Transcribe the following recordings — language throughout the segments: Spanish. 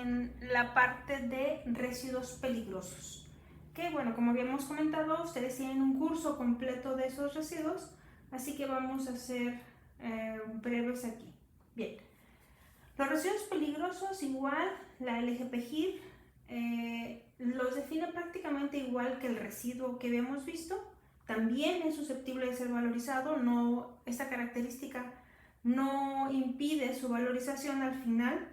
en la parte de residuos peligrosos. Que bueno, como habíamos comentado, ustedes tienen un curso completo de esos residuos, así que vamos a ser breves aquí. Bien, los residuos peligrosos, igual la LGPGIR los define prácticamente igual que el residuo que habíamos visto. También es susceptible de ser valorizado, esta característica no impide su valorización al final,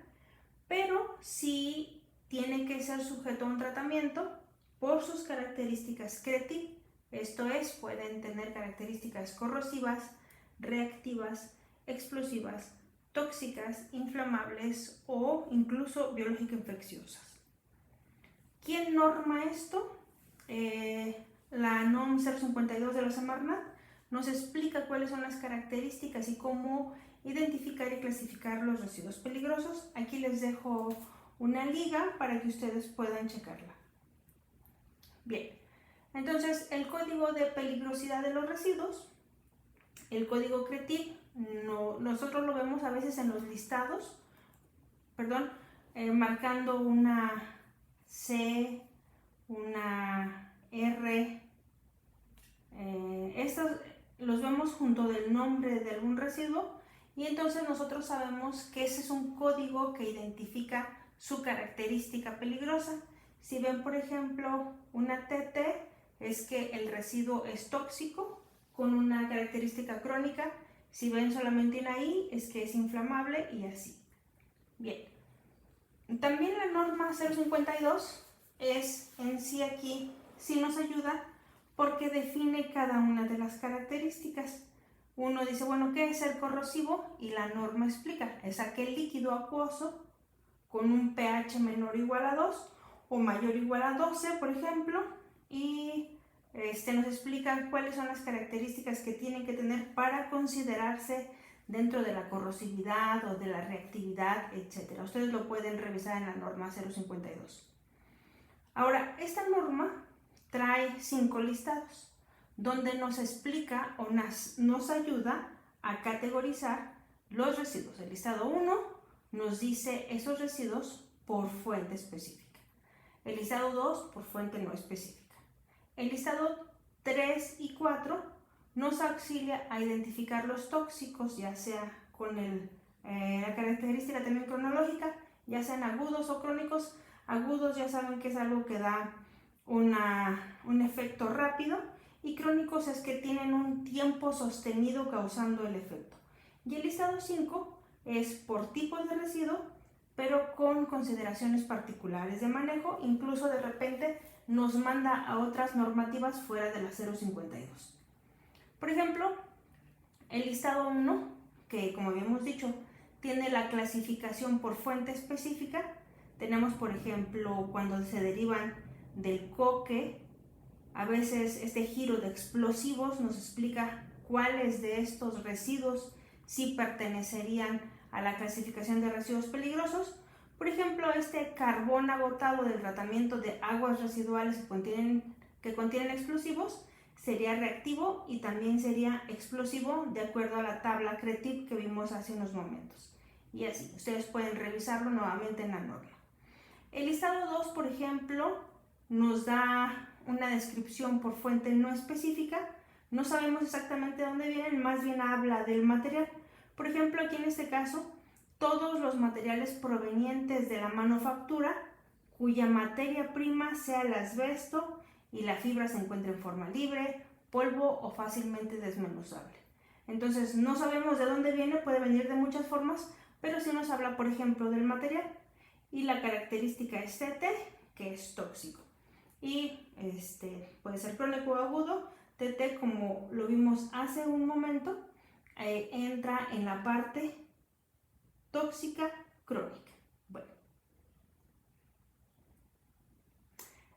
pero sí tiene que ser sujeto a un tratamiento por sus características CRETI, esto es, pueden tener características corrosivas, reactivas, explosivas, tóxicas, inflamables o incluso biológico-infecciosas. ¿Quién norma esto? La NOM 052 de la Semarnat nos explica cuáles son las características y cómo identificar y clasificar los residuos peligrosos. Aquí les dejo una liga para que ustedes puedan checarla. Bien, entonces el código de peligrosidad de los residuos, el código CRETIV, nosotros lo vemos a veces en los listados, marcando una C, una R. Estos los vemos junto del nombre de algún residuo y entonces nosotros sabemos que ese es un código que identifica su característica peligrosa. Si ven, por ejemplo, una TT, es que el residuo es tóxico con una característica crónica. Si ven solamente una I, es que es inflamable y así. Bien. También la norma 052 es en sí aquí, sí nos ayuda porque define cada una de las características. Uno dice, bueno, ¿qué es el corrosivo? Y la norma explica, es aquel líquido acuoso con un pH menor o igual a 2 o mayor o igual a 12, por ejemplo, y nos explica cuáles son las características que tienen que tener para considerarse dentro de la corrosividad o de la reactividad, etc. Ustedes lo pueden revisar en la norma 052. Ahora, esta norma trae 5 listados donde nos explica o nos ayuda a categorizar los residuos. El listado 1 nos dice esos residuos por fuente específica. El listado 2 por fuente no específica. El listado 3 y 4 nos auxilia a identificar los tóxicos, ya sea con la característica también cronológica, ya sean agudos o crónicos. Agudos ya saben que es algo que da un efecto rápido, y crónicos es que tienen un tiempo sostenido causando el efecto. Y el listado 5 es por tipos de residuo, pero con consideraciones particulares de manejo, incluso de repente nos manda a otras normativas fuera de la 052. Por ejemplo, el listado 1, que como habíamos dicho, tiene la clasificación por fuente específica. Tenemos, por ejemplo, cuando se derivan del coque, a veces este giro de explosivos nos explica cuáles de estos residuos sí pertenecerían a la clasificación de residuos peligrosos. Por ejemplo, este carbón agotado del tratamiento de aguas residuales que contienen explosivos sería reactivo y también sería explosivo de acuerdo a la tabla CRETIV que vimos hace unos momentos. Y así, ustedes pueden revisarlo nuevamente en la norma. El listado 2, por ejemplo, nos da una descripción por fuente no específica. No sabemos exactamente de dónde vienen, más bien habla del material. Por ejemplo, aquí en este caso, todos los materiales provenientes de la manufactura cuya materia prima sea el asbesto y la fibra se encuentre en forma libre, polvo o fácilmente desmenuzable. Entonces, no sabemos de dónde viene, puede venir de muchas formas, pero sí nos habla, por ejemplo, del material. Y la característica es TT, que es tóxico. Y puede ser crónico o agudo. TT, como lo vimos hace un momento, entra en la parte tóxica crónica. Bueno.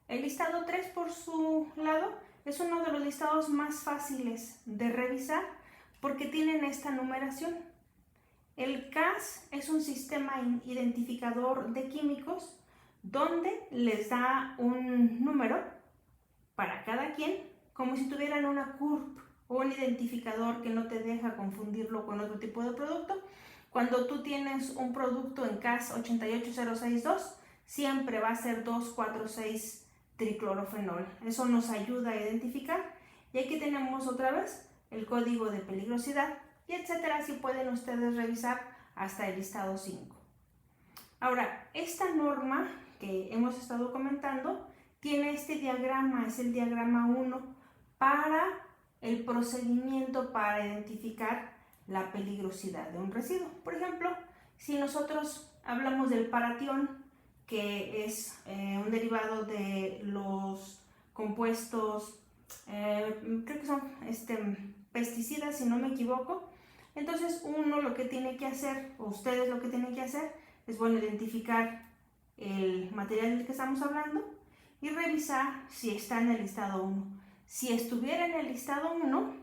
El listado 3, por su lado, es uno de los listados más fáciles de revisar porque tienen esta numeración. El CAS es un sistema identificador de químicos donde les da un número para cada quien, como si tuvieran una CURP o un identificador que no te deja confundirlo con otro tipo de producto. Cuando tú tienes un producto en CAS 88062, siempre va a ser 2,4,6 triclorofenol. Eso nos ayuda a identificar. Y aquí tenemos otra vez el código de peligrosidad y etcétera. Así pueden ustedes revisar hasta el listado 5. Ahora, esta norma que hemos estado comentando tiene este diagrama, es el diagrama 1 para el procedimiento para identificar la peligrosidad de un residuo. Por ejemplo, si nosotros hablamos del paratión, que es un derivado de los compuestos, creo que son pesticidas, si no me equivoco. Entonces uno lo que tiene que hacer, o ustedes lo que tienen que hacer, es bueno identificar el material del que estamos hablando y revisar si está en el listado 1. Si estuviera en el listado 1,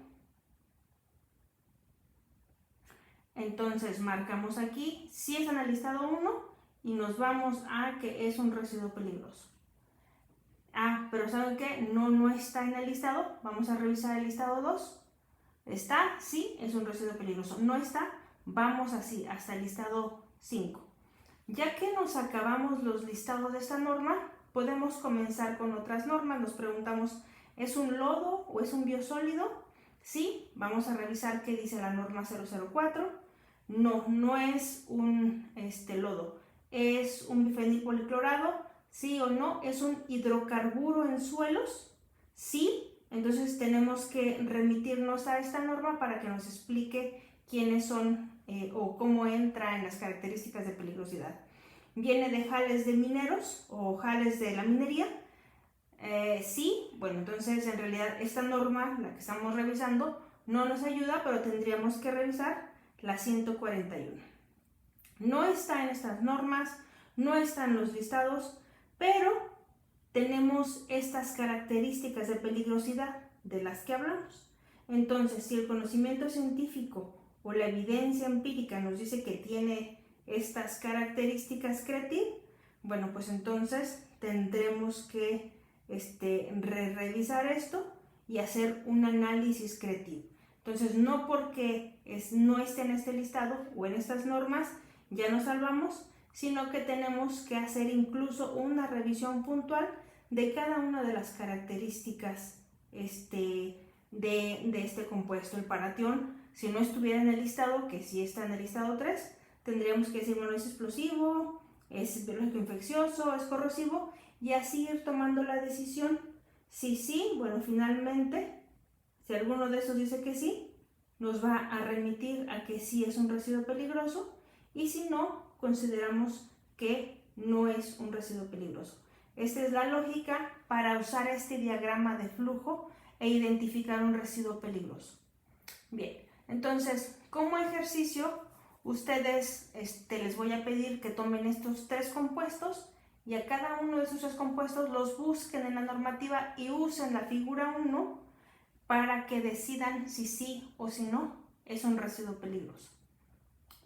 entonces marcamos aquí si está en el listado 1 y nos vamos a que es un residuo peligroso. Ah, pero ¿saben qué? No está en el listado. Vamos a revisar el listado 2. ¿Está? Sí, es un residuo peligroso. ¿No está? Vamos así hasta el listado 5. Ya que nos acabamos los listados de esta norma, podemos comenzar con otras normas. Nos preguntamos, ¿es un lodo o es un biosólido? Sí, vamos a revisar qué dice la norma 004. No es un lodo. ¿Es un bifenilpoliclorado? Sí o no. ¿Es un hidrocarburo en suelos? Sí. Entonces tenemos que remitirnos a esta norma para que nos explique quiénes son o cómo entra en las características de peligrosidad. ¿Viene de jales de mineros o jales de la minería? Sí, bueno, entonces en realidad esta norma, la que estamos revisando, no nos ayuda, pero tendríamos que revisar la 141. No está en estas normas, no está en los listados, pero tenemos estas características de peligrosidad de las que hablamos. Entonces, si el conocimiento científico o la evidencia empírica nos dice que tiene estas características CREATIV, bueno, pues entonces tendremos que revisar esto y hacer un análisis CREATIV. Entonces, no porque no esté en este listado o en estas normas, ya nos salvamos, sino que tenemos que hacer incluso una revisión puntual de cada una de las características de este compuesto. El paratión, si no estuviera en el listado, que sí está en el listado 3, tendríamos que decir, bueno, es explosivo, es biológico infeccioso, es corrosivo, y así ir tomando la decisión. Si sí, bueno, finalmente, si alguno de esos dice que sí, nos va a remitir a que sí es un residuo peligroso, y si no, consideramos que no es un residuo peligroso. Esta es la lógica para usar este diagrama de flujo e identificar un residuo peligroso. Bien, entonces, como ejercicio, ustedes les voy a pedir que tomen estos 3 compuestos y a cada uno de esos 3 compuestos los busquen en la normativa y usen la figura 1 para que decidan si sí o si no es un residuo peligroso.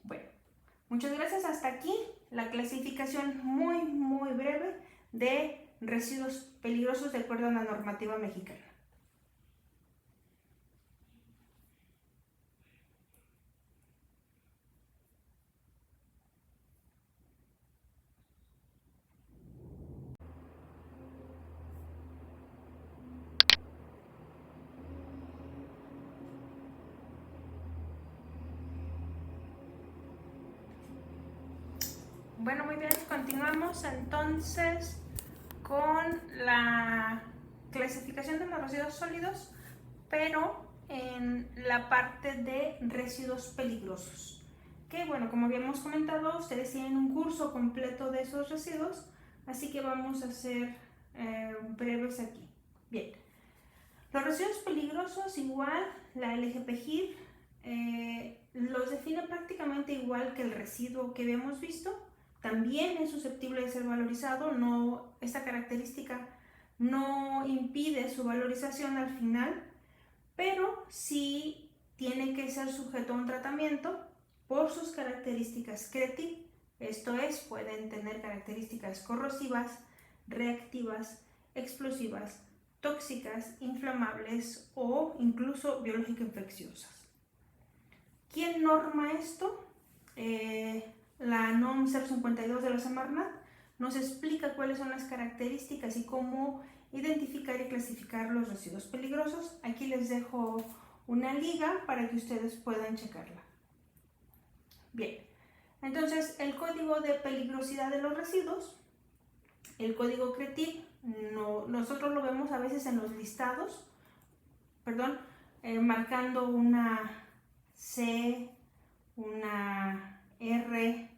Bueno, muchas gracias. Hasta aquí la clasificación muy breve de residuos peligrosos de acuerdo a la normativa mexicana. Bueno, muy bien, continuamos entonces con la clasificación de los residuos sólidos, pero en la parte de residuos peligrosos. Que bueno, como habíamos comentado, ustedes tienen un curso completo de esos residuos, así que vamos a ser breves aquí. Bien, los residuos peligrosos, igual, la LGPGIR los define prácticamente igual que el residuo que habíamos visto. También es susceptible de ser valorizado, esta característica no impide su valorización al final, pero sí tiene que ser sujeto a un tratamiento por sus características CREATIV, esto es, pueden tener características corrosivas, reactivas, explosivas, tóxicas, inflamables o incluso biológico-infecciosas. ¿Quién norma esto? La NOM 052 de la Semarnat nos explica cuáles son las características y cómo identificar y clasificar los residuos peligrosos. Aquí les dejo una liga para que ustedes puedan checarla. Bien, entonces el código de peligrosidad de los residuos, el código CRETIP, nosotros lo vemos a veces en los listados, marcando una C, una R.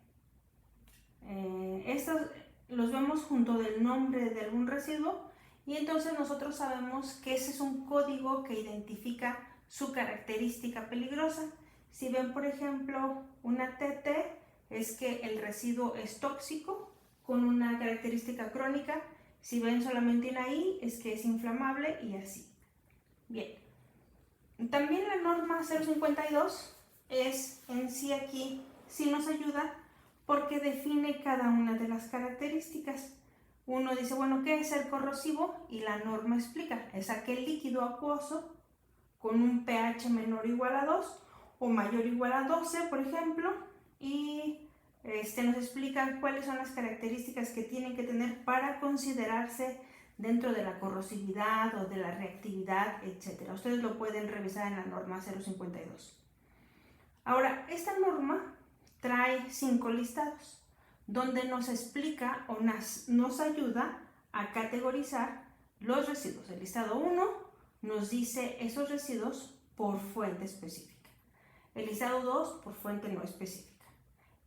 Estos los vemos junto del nombre de algún residuo y entonces nosotros sabemos que ese es un código que identifica su característica peligrosa. Si ven, por ejemplo, una TT, es que el residuo es tóxico con una característica crónica. Si ven solamente una I, es que es inflamable y así. Bien. También la norma 052 es en sí aquí, sí nos ayuda porque define cada una de las características. Uno dice, bueno, ¿qué es ser corrosivo? Y la norma explica, es aquel líquido acuoso con un pH menor o igual a 2 o mayor o igual a 12, por ejemplo, y nos explica cuáles son las características que tienen que tener para considerarse dentro de la corrosividad o de la reactividad, etc. Ustedes lo pueden revisar en la norma 052. Ahora, esta norma trae 5 listados donde nos explica o nos ayuda a categorizar los residuos. El listado 1 nos dice esos residuos por fuente específica. El listado 2 por fuente no específica.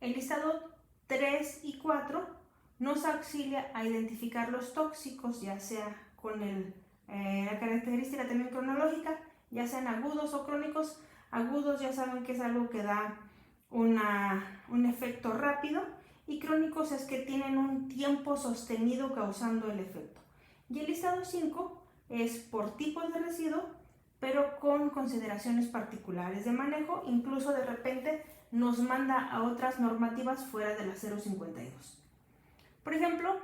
El listado 3 y 4 nos auxilia a identificar los tóxicos, ya sea con la característica también cronológica, ya sean agudos o crónicos. Agudos ya saben que es algo que da un efecto rápido y crónicos es que tienen un tiempo sostenido causando el efecto. Y el listado 5 es por tipo de residuo, pero con consideraciones particulares de manejo, incluso de repente nos manda a otras normativas fuera de la 052. Por ejemplo,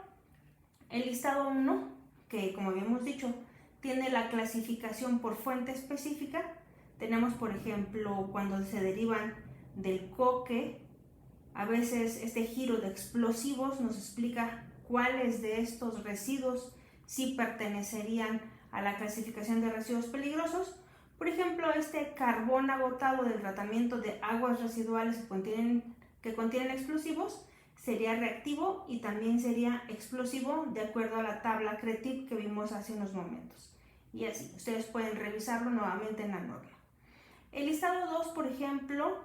el listado 1, que como habíamos dicho, tiene la clasificación por fuente específica. Tenemos, por ejemplo, cuando se derivan del coque, a veces este giro de explosivos nos explica cuáles de estos residuos sí pertenecerían a la clasificación de residuos peligrosos. Por ejemplo, este carbón agotado del tratamiento de aguas residuales que contienen explosivos sería reactivo y también sería explosivo de acuerdo a la tabla CRETIP que vimos hace unos momentos. Y así, ustedes pueden revisarlo nuevamente en la norma. El listado 2, por ejemplo,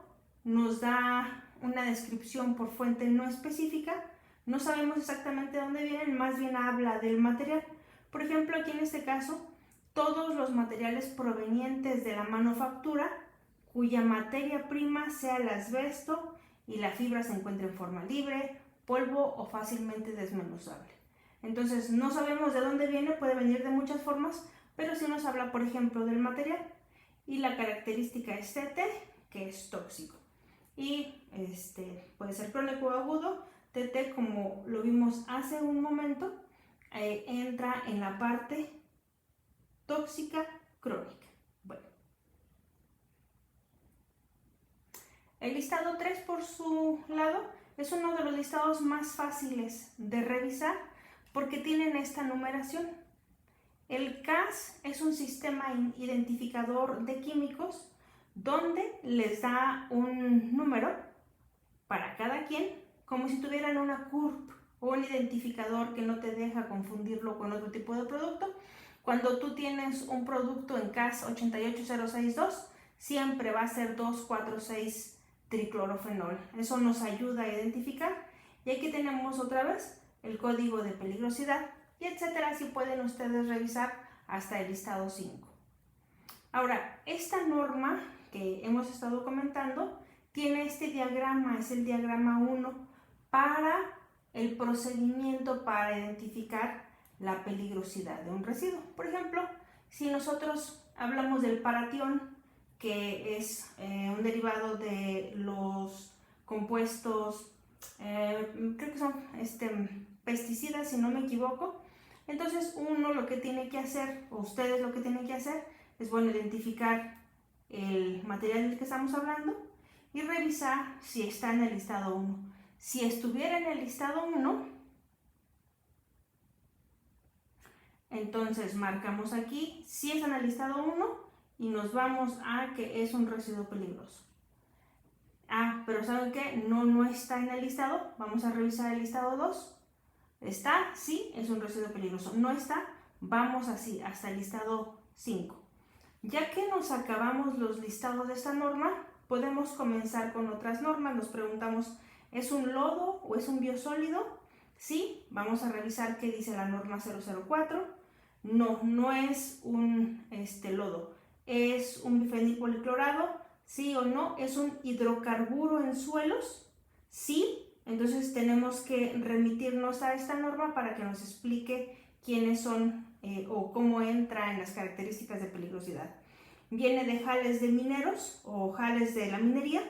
nos da una descripción por fuente no específica. No sabemos exactamente dónde vienen, más bien habla del material. Por ejemplo, aquí en este caso, todos los materiales provenientes de la manufactura cuya materia prima sea el asbesto y la fibra se encuentre en forma libre, polvo o fácilmente desmenuzable. Entonces, no sabemos de dónde viene, puede venir de muchas formas, pero sí nos habla, por ejemplo, del material. Y la característica es TT, que es tóxico. Y puede ser crónico o agudo. TT, como lo vimos hace un momento, entra en la parte tóxica crónica. Bueno. El listado 3, por su lado, es uno de los listados más fáciles de revisar porque tienen esta numeración. El CAS es un sistema identificador de químicos donde les da un número para cada quien, como si tuvieran una CURP o un identificador que no te deja confundirlo con otro tipo de producto. Cuando tú tienes un producto en CAS 88062, siempre va a ser 2,4,6 triclorofenol. Eso nos ayuda a identificar. Y aquí tenemos otra vez el código de peligrosidad y etcétera. Así pueden ustedes revisar hasta el listado 5. Ahora, esta norma que hemos estado comentando tiene este diagrama, es el diagrama 1 para el procedimiento para identificar la peligrosidad de un residuo. Por ejemplo, si nosotros hablamos del paratión, que es un derivado de los compuestos, creo que son pesticidas, si no me equivoco. Entonces uno lo que tiene que hacer, o ustedes lo que tienen que hacer, es identificar el material del que estamos hablando y revisar si está en el listado 1. Si estuviera en el listado 1, Entonces marcamos aquí si es en el listado 1 y nos vamos a que es un residuo peligroso. Ah, pero ¿saben qué? No está en el listado. Vamos a revisar el listado 2. ¿Está? Sí, es un residuo peligroso. ¿No está? Vamos así hasta el listado 5. Ya que nos acabamos los listados de esta norma, podemos comenzar con otras normas. Nos preguntamos, ¿es un lodo o es un biosólido? Sí, vamos a revisar qué dice la norma 004. No es un lodo. ¿Es un bifenilpoliclorado? Sí o no. ¿Es un hidrocarburo en suelos? Sí. Entonces tenemos que remitirnos a esta norma para que nos explique quiénes son o cómo entra en las características de peligrosidad. ¿Viene de jales de mineros o jales de la minería?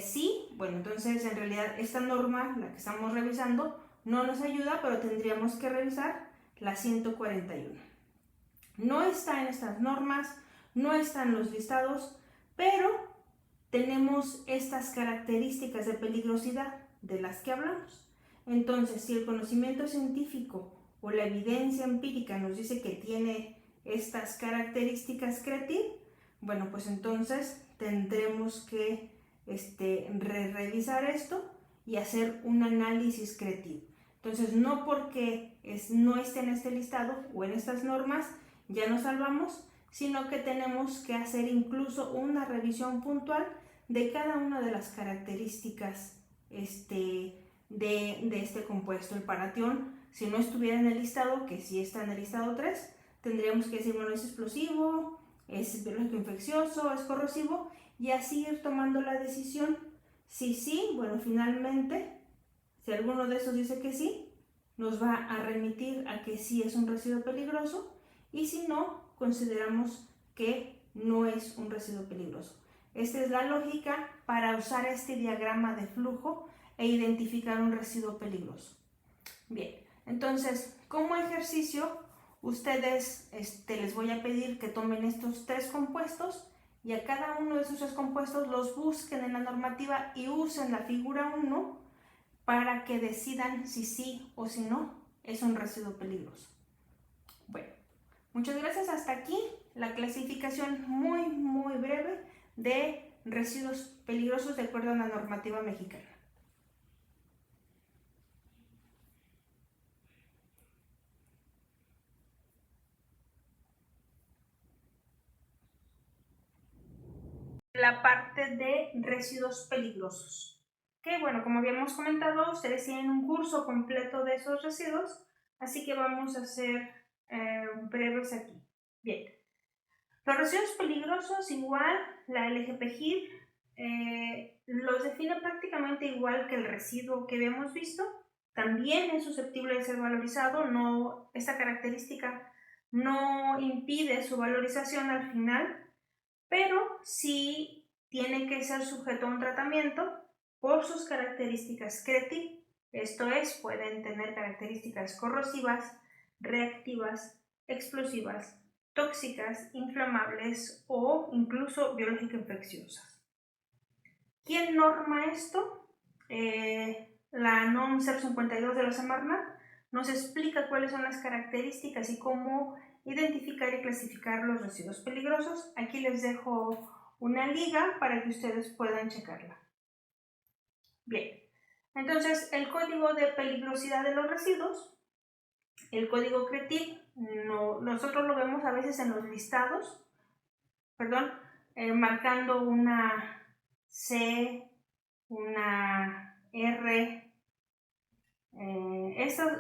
Sí, bueno, entonces en realidad esta norma, la que estamos revisando, no nos ayuda, pero tendríamos que revisar la 141. No está en estas normas, no está en los listados, pero tenemos estas características de peligrosidad de las que hablamos. Entonces, si el conocimiento científico o la evidencia empírica nos dice que tiene estas características CRETIV, bueno, pues entonces tendremos que revisar esto y hacer un análisis CRETIV. Entonces, no porque no esté en este listado o en estas normas, ya nos salvamos, sino que tenemos que hacer incluso una revisión puntual de cada una de las características de este compuesto. El paratión, si no estuviera en el listado, que sí está en el listado 3, tendríamos que decir, bueno, es explosivo, es biológico infeccioso, es corrosivo, y así ir tomando la decisión. Si sí, bueno, finalmente, si alguno de esos dice que sí, nos va a remitir a que sí es un residuo peligroso, y si no, consideramos que no es un residuo peligroso. Esta es la lógica para usar este diagrama de flujo e identificar un residuo peligroso. Bien, entonces, como ejercicio, ustedes les voy a pedir que tomen estos 3 compuestos y a cada uno de esos 3 compuestos los busquen en la normativa y usen la figura 1 para que decidan si sí o si no es un residuo peligroso. Bueno, muchas gracias. Hasta aquí la clasificación muy breve de residuos peligrosos de acuerdo a la normativa mexicana. La parte de residuos peligrosos. Que bueno, como habíamos comentado, ustedes tienen un curso completo de esos residuos, así que vamos a ser breves aquí. Bien. Los residuos peligrosos, igual, la LGPGIR los define prácticamente igual que el residuo que habíamos visto. También es susceptible de ser valorizado. Esta característica no impide su valorización al final, pero sí tiene que ser sujeto a un tratamiento por sus características CRETIV. Esto es, pueden tener características corrosivas, reactivas, explosivas, tóxicas, inflamables o incluso biológico-infecciosas. ¿Quién norma esto? La NOM 052 de la Semarnat nos explica cuáles son las características y cómo identificar y clasificar los residuos peligrosos. Aquí les dejo una liga para que ustedes puedan checarla. Bien, entonces el código de peligrosidad de los residuos, el código CRETIV, nosotros lo vemos a veces en los listados, marcando una C, una R. Estos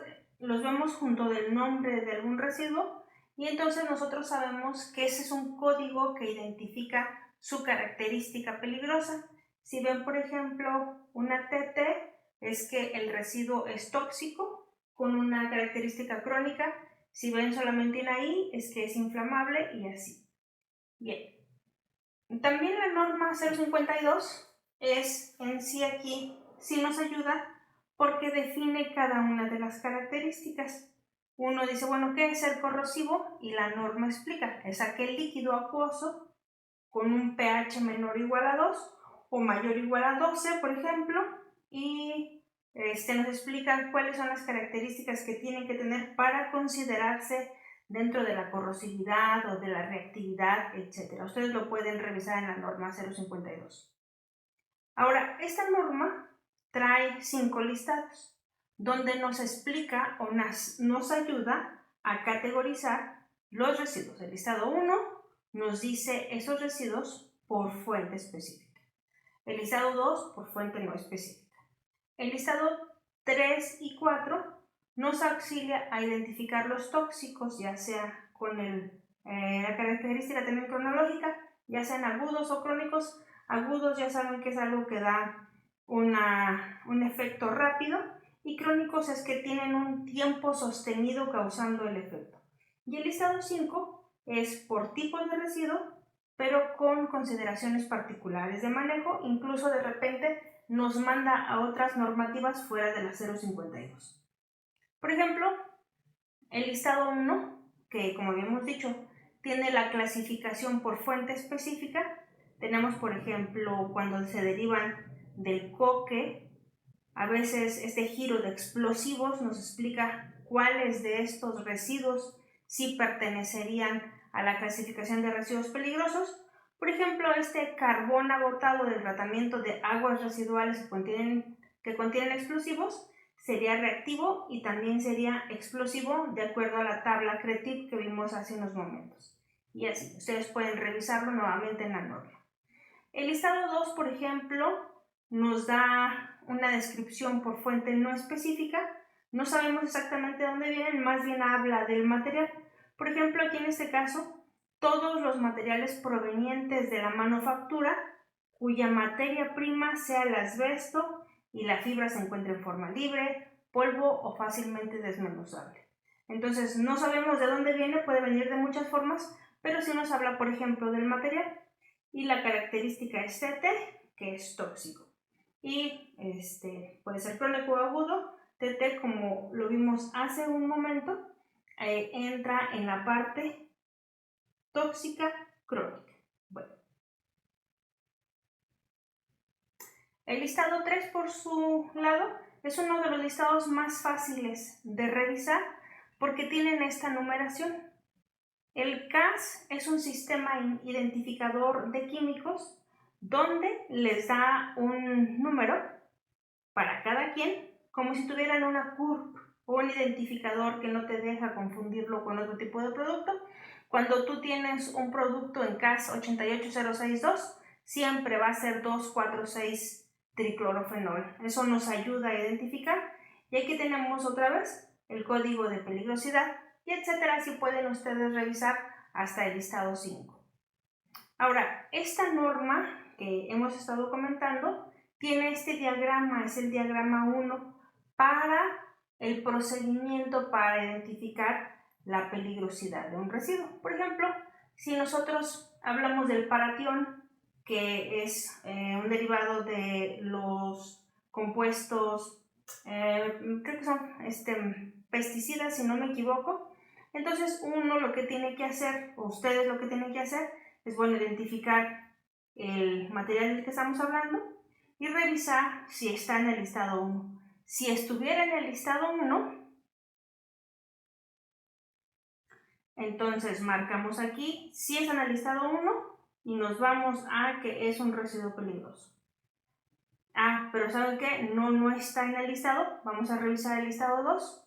los vemos junto del nombre de algún residuo y entonces nosotros sabemos que ese es un código que identifica su característica peligrosa. Si ven, por ejemplo, una TT, es que el residuo es tóxico con una característica crónica. Si ven solamente una I, es que es inflamable y así. Bien. También la norma 052 es en sí aquí, sí nos ayuda porque define cada una de las características. Uno dice, bueno, ¿qué es el corrosivo? Y la norma explica, es aquel líquido acuoso con un pH menor o igual a 2 o mayor o igual a 12, por ejemplo, y nos explica cuáles son las características que tienen que tener para considerarse dentro de la corrosividad o de la reactividad, etc. Ustedes lo pueden revisar en la norma 052. Ahora, esta norma trae 5 listados, donde nos explica o nos ayuda a categorizar los residuos. El listado 1 nos dice esos residuos por fuente específica. El listado 2 por fuente no específica. El listado 3 y 4 nos auxilia a identificar los tóxicos, ya sea con la característica también cronológica, ya sean agudos o crónicos. Agudos ya saben que es algo que da un efecto rápido, y crónicos es que tienen un tiempo sostenido causando el efecto. Y el listado 5 es por tipo de residuo, pero con consideraciones particulares de manejo. Incluso de repente nos manda a otras normativas fuera de la 052. Por ejemplo, el listado 1, que como habíamos dicho, tiene la clasificación por fuente específica. Tenemos, por ejemplo, cuando se derivan del coque, a veces este giro de explosivos nos explica cuáles de estos residuos sí pertenecerían a la clasificación de residuos peligrosos. Por ejemplo, este carbón agotado del tratamiento de aguas residuales que contienen explosivos sería reactivo y también sería explosivo de acuerdo a la tabla CRETIP que vimos hace unos momentos. Y así, ustedes pueden revisarlo nuevamente en la norma. El listado 2, por ejemplo, nos da una descripción por fuente no específica. No sabemos exactamente de dónde vienen, más bien habla del material. Por ejemplo, aquí en este caso, todos los materiales provenientes de la manufactura cuya materia prima sea el asbesto y la fibra se encuentre en forma libre, polvo o fácilmente desmenuzable. Entonces, no sabemos de dónde viene, puede venir de muchas formas, pero sí nos habla, por ejemplo, del material. Y la característica es TT, que es tóxico. Y puede ser crónico o agudo. TT, como lo vimos hace un momento, entra en la parte tóxica crónica. Bueno. El listado 3, por su lado, es uno de los listados más fáciles de revisar porque tienen esta numeración. El CAS es un sistema identificador de químicos donde les da un número para cada quien, como si tuvieran una CURP o un identificador que no te deja confundirlo con otro tipo de producto. Cuando tú tienes un producto en CAS 88062, siempre va a ser 2,4,6 triclorofenol. Eso nos ayuda a identificar. Y aquí tenemos otra vez el código de peligrosidad, y etcétera. Así pueden ustedes revisar hasta el listado 5. Ahora, esta norma que hemos estado comentando tiene este diagrama, es el diagrama 1 para el procedimiento para identificar la peligrosidad de un residuo. Por ejemplo, si nosotros hablamos del paratión, que es un derivado de los compuestos, creo que son pesticidas, si no me equivoco. Entonces uno lo que tiene que hacer, o ustedes lo que tienen que hacer, es identificar el material del que estamos hablando y revisar si está en el listado 1. Si estuviera en el listado 1, entonces marcamos aquí si es en el listado 1 y nos vamos a que es un residuo peligroso. Pero ¿saben qué? No está en el listado. Vamos a revisar el listado 2.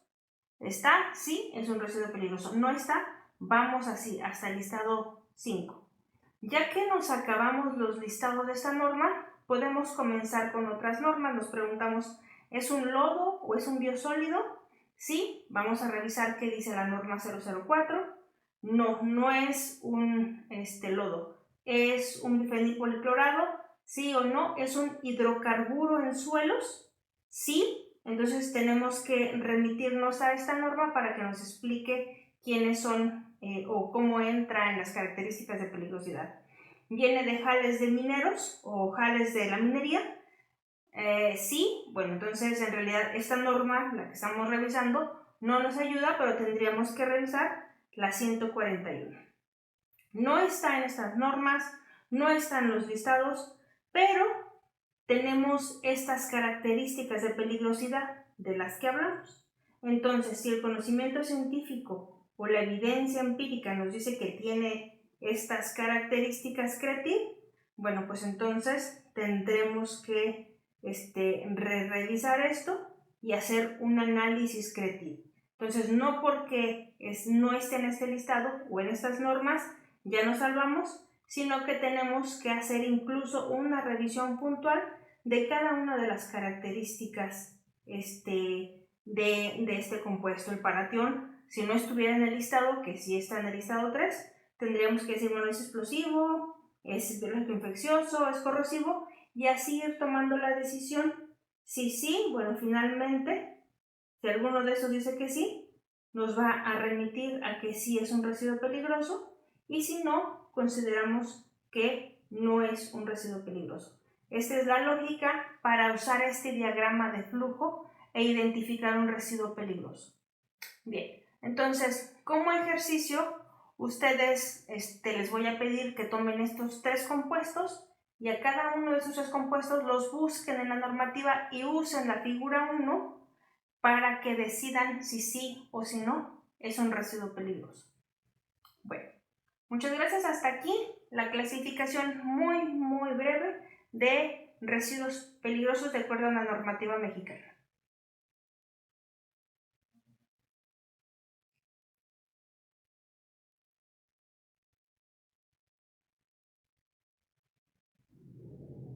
¿Está? Sí, es un residuo peligroso. No está, vamos así hasta el listado 5. Ya que nos acabamos los listados de esta norma, podemos comenzar con otras normas. Nos preguntamos, ¿es un lodo o es un biosólido? Sí, vamos a revisar qué dice la norma 004. No es un lodo, es un bifenilpoliclorado. ¿Sí o no? ¿Es un hidrocarburo en suelos? Sí. Entonces tenemos que remitirnos a esta norma para que nos explique quiénes son o cómo entra en las características de peligrosidad. ¿Viene de jales de mineros o jales de la minería? Sí. Bueno, entonces en realidad esta norma, la que estamos revisando, no nos ayuda, pero tendríamos que revisar la 141. No está en estas normas, no está en los listados, pero tenemos estas características de peligrosidad de las que hablamos. Entonces, si el conocimiento científico o la evidencia empírica nos dice que tiene estas características CREATIV, bueno, pues entonces tendremos que revisar esto y hacer un análisis CREATIV. Entonces, no porque no esté en este listado o en estas normas, ya nos salvamos, sino que tenemos que hacer incluso una revisión puntual de cada una de las características de este compuesto. El paratión, si no estuviera en el listado, que sí está en el listado 3, tendríamos que decir, bueno, es explosivo, es biológico infeccioso, es corrosivo, y así ir tomando la decisión. Si sí, bueno, finalmente, si alguno de esos dice que sí, nos va a remitir a que sí es un residuo peligroso, y si no, consideramos que no es un residuo peligroso. Esta es la lógica para usar este diagrama de flujo e identificar un residuo peligroso. Bien, entonces, como ejercicio, ustedes les voy a pedir que tomen estos 3 compuestos y a cada uno de esos 3 compuestos los busquen en la normativa y usen la figura 1 para que decidan si sí o si no es un residuo peligroso. Bueno, muchas gracias. Hasta aquí la clasificación muy breve de residuos peligrosos de acuerdo a la normativa mexicana.